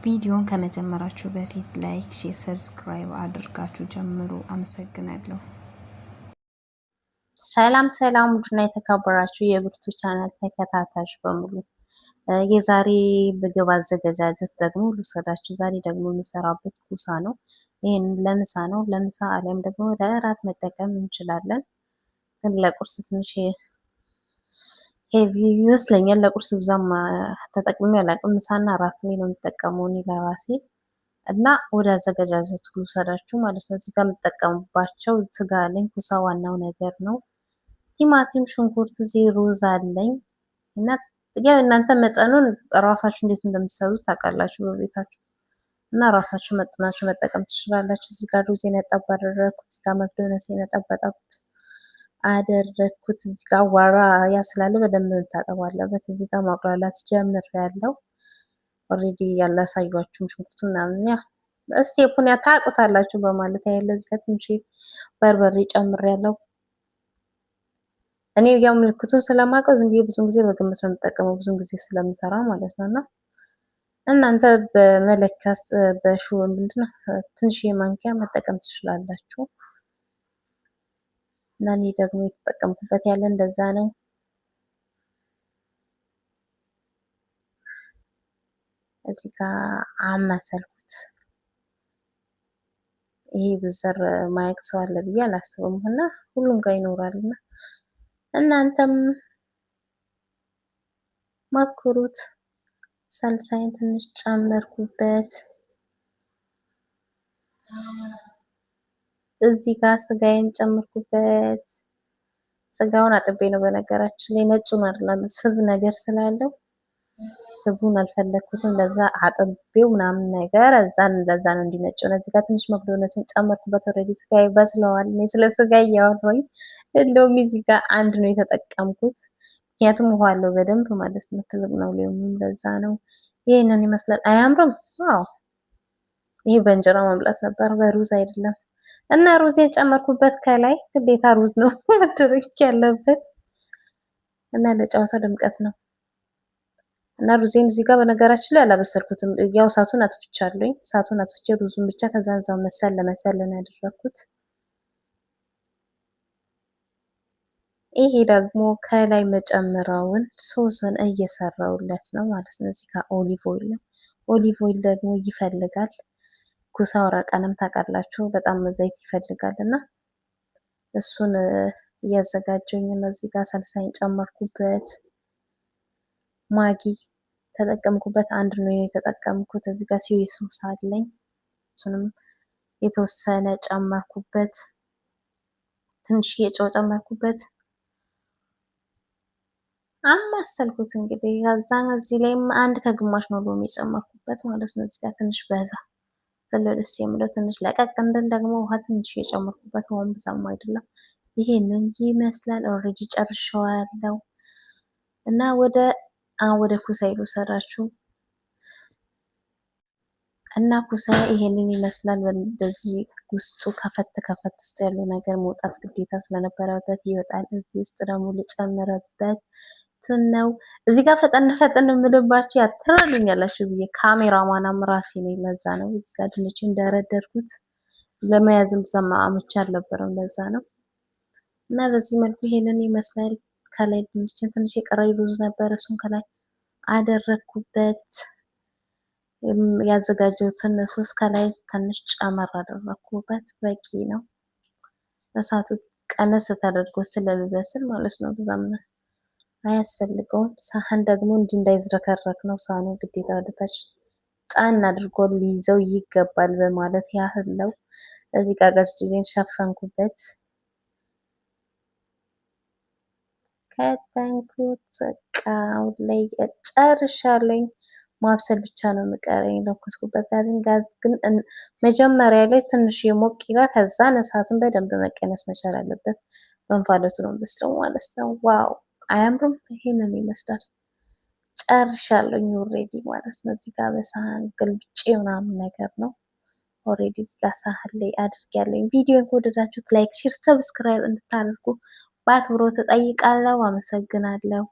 ቪዲዮን ከመጀመራችሁ በፊት ላይክ፣ ሼር፣ ሰብስክራይብ አድርጋችሁ ጀምሩ። አመሰግናለሁ። ሰላም ሰላም፣ ውድና የተከበራችሁ የብርቱ ቻናል ተከታታዮች በሙሉ የዛሬ ምግብ አዘገጃጀት ደግሞ ልውሰዳችሁ። ዛሬ ደግሞ የሚሰራበት ኩሳ ነው። ይህን ለምሳ ነው። ለምሳ አሊያም ደግሞ ለእራት መጠቀም እንችላለን። ግን ለቁርስ ትንሽ ሄቪ ይመስለኛል። ለቁርስ ብዛም ተጠቅሜ አላውቅም። ምሳና ራት ላይ ነው የምጠቀመው እኔ ለራሴ እና ወደ አዘገጃጀቱ ልውሰዳችሁ ማለት ነው። እዚህ ጋር የምጠቀምባቸው ስጋ አለኝ። ኩሳ ዋናው ነገር ነው። ቲማቲም፣ ሽንኩርት፣ እዚህ ሩዝ አለኝ እና ያው እናንተ መጠኑን ራሳችሁ እንዴት እንደምትሰሩት ታውቃላችሁ በቤታችሁ እና ራሳችሁ መጥናችሁ መጠቀም ትችላላችሁ። እዚህ ጋር ሩዝ የነጠብ አደረግኩት። እዚህ ጋር መክዶነስ የነጠበጠብ አደረግኩት። እዚህ ጋር ዋራ ያ ስላለ በደንብ መታጠብ አለበት። እዚህ ጋር ማቁላላት ጀምሬያለሁ። ኦልሬዲ ያላሳያችሁም ሽንኩርቱ ምናምን ያ ስቴፑን ታውቁታላችሁ በማለት ያለ እዚህ ጋር ትንሽ በርበሬ ጨምሬያለሁ። እኔ ያው ምልክቱን ስለማውቀው ዝም ብዬ ብዙን ጊዜ በግምት ነው የምጠቀመው ብዙን ጊዜ ስለምሰራ ማለት ነው። እና እናንተ በመለካት በሹ ምንድነው ትንሽ ማንኪያ መጠቀም ትችላላችሁ። እና እኔ ደግሞ የተጠቀምኩበት ያለ እንደዛ ነው። እዚህ ጋር አማሰልኩት። ይሄ ብዘር ማየት ሰው አለ ብዬ አላስብም እና ሁሉም ጋር ይኖራልና እናንተም ሞክሩት። ሰልሳይን ትንሽ ጨመርኩበት። እዚህ ጋር ስጋዬን ጨመርኩበት። ስጋውን አጥቤ ነው በነገራችን ላይ ነጩን አይደለም ስብ ነገር ስላለው ስቡን አልፈለኩትም። ለዛ አጥቤው ምናምን ነገር እዛን ለዛ ነው እንዲነጭ ነው። እዚህ ጋር ትንሽ መክዶነስን ጨመርኩበት። ኦልሬዲ ስጋዬ በስለዋል። እኔ ስለ ስጋ እያወራሁኝ እንደውም እዚህ ጋር አንድ ነው የተጠቀምኩት፣ ምክንያቱም ውሃ አለው በደንብ ማለት ነው። ትልቅ ነው ሊሆን ለዛ ነው። ይሄንን ይመስላል። አያምርም? አዎ፣ ይሄ በእንጀራ መብላት ነበር በሩዝ አይደለም። እና ሩዝ የጨመርኩበት ከላይ ግዴታ ሩዝ ነው መደረግ ያለበት እና ለጨዋታ ድምቀት ነው። እና ሩዜን እዚህ ጋር በነገራችን ላይ አላበሰልኩትም። ያው እሳቱን አጥፍቻለሁኝ። እሳቱን አጥፍቼ ሩዙን ብቻ ከዛ እዛው መሰል ለመሰል ነው ያደረኩት። ይሄ ደግሞ ከላይ መጨመራውን ሶስን እየሰራውለት ነው ማለት ነው። እዚህ ጋር ኦሊቭ ኦይል ነው። ኦሊቭ ኦይል ደግሞ ይፈልጋል። ኩሳ ወረቀንም ታውቃላችሁ በጣም ዘይት ይፈልጋል እና እሱን እያዘጋጀኝ ነው። እዚህ ጋር ሰልሳይን ጨመርኩበት። ማጊ ተጠቀምኩበት። አንድ ነው የተጠቀምኩት። እዚህ ጋር ሲዊ ሶስ አለኝ። እሱንም የተወሰነ ጨመርኩበት። ትንሽ የጨው ጨመርኩበት። አማሰልኩት እንግዲህ ከዛን እዚህ ላይም አንድ ከግማሽ ነው ሎሚ የጨመርኩበት ማለት ነው። እዚህ ጋር ትንሽ በዛ ስለ ደስ የሚለው ትንሽ ለቀቅ እንደን ደግሞ ውሃ ትንሽ የጨመርኩበት ውሃም ብዙም አይደለም። ይሄንን ይመስላል። ኦልሬዲ ጨርሼዋለሁ እና ወደ ኩሳይ ልውሰዳችሁ እና ኩሳይ ይሄንን ይመስላል። በዚህ ውስጡ ከፈት ውስጥ ያለው ነገር መውጣት ግዴታ ስለነበረበት ይወጣል። እዚህ ውስጥ ደግሞ ልጨምርበት ነው። እዚህ ጋር ፈጠን የምልባችሁ ያትራሉኛላችሁ ብዬ ካሜራማናም ራሴ ነኝ። ለዛ ነው እዚህ ጋር ድንች እንደረደርኩት ለመያዝም ሰማ አመቻ አልነበረም። ለዛ ነው እና በዚህ መልኩ ይሄንን ይመስላል። ከላይ ትንሽ የቀረው ሩዝ ነበር። እሱን ከላይ አደረኩበት። ያዘጋጀሁትን ሶስ ከላይ ትንሽ ጨመር አደረኩበት። በቂ ነው። እሳቱ ቀነስ ተደርጎ ስለሚበስል ማለት ነው። ብዙም አያስፈልገውም። ሳህን ደግሞ እንዳይዝረከረክ ነው ሳህኑ ግዴታ ወደታች ጫን አድርጎ ሊይዘው ይገባል በማለት ያህል ነው። እዚህ ጋር ገርጂን ሸፈንኩበት። ከተንኩት ቃው ላይ ጨርሻለኝ። ማብሰል ብቻ ነው የሚቀረኝ። ለኩስኩበት ጋዝ ግን መጀመሪያ ላይ ትንሽ የሞቅ ይላል። ከዛ እሳቱን በደንብ መቀነስ መቻል አለበት። በእንፋሎቱ ነው በስለው ማለት ነው። ዋው አያምርም? ይሄንን ይመስላል። ጨርሻለሁ ኦልሬዲ ማለት ነው። እዚህ ጋር በሳህን ገልብጬ ምናምን ነገር ነው። ኦልሬዲ እዚህ ጋር ሳህን ላይ አድርጌያለሁ። ቪዲዮን ከወደዳችሁት ላይክ፣ ሼር፣ ሰብስክራይብ እንድታደርጉ በአክብሮት እጠይቃለሁ። አመሰግናለሁ።